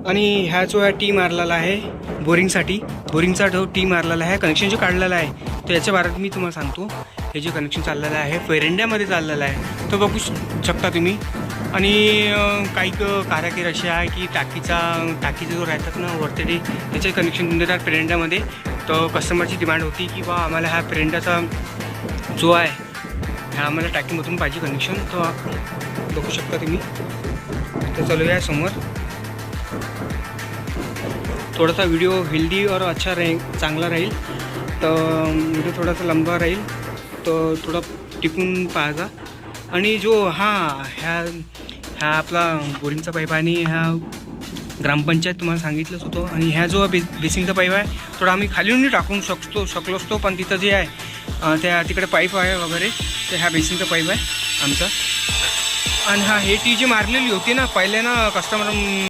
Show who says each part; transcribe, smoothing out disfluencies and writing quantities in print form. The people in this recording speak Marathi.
Speaker 1: आणि ह्या जो आहे टी मारलेला आहे बोरिंगसाठी, बोरिंगचा जो टी मारलेला आहे, कनेक्शन जो काढलेला आहे, तर याच्या बाबत मी तुम्हाला सांगतो. हे जे कनेक्शन चाललेलं आहे पेरेंड्यामध्ये चाललेलं आहे, तो बघू शकता तुम्ही. आणि काही कारागीर असे आहे की टाकीचा जो राहतात ना वरती, त्याचे कनेक्शन देतात पेरेंड्यामध्ये. तर कस्टमरची डिमांड होती की बा आम्हाला ह्या पेरेंड्याचा जो आहे ह्या आम्हाला टाकीमधून पाहिजे कनेक्शन. तर बघू शकता तुम्ही. तर चालू आहे समोर. थोडासा व्हिडिओ हेल्दी और अच्छा चांगला राहील. तर व्हिडिओ थोडासा लंबा राहील, तर थोडा टिपून पाहायचा. आणि जो ह्या आपला बोरिंगचा पाईप आणि ह्या ग्रामपंचायत तुम्हाला सांगितलंच होतं. आणि ह्या जो बेसिंगचा पाईप आहे थोडा आम्ही खाली टाकून शकलो असतो, पण तिथं जे आहे त्या तिकडे पाईप आहे वगैरे, तर ह्या बेसिंगचा पाईप आहे आमचा. आणि हे टी जी मारलेली होती ना पहिले ना कस्टमर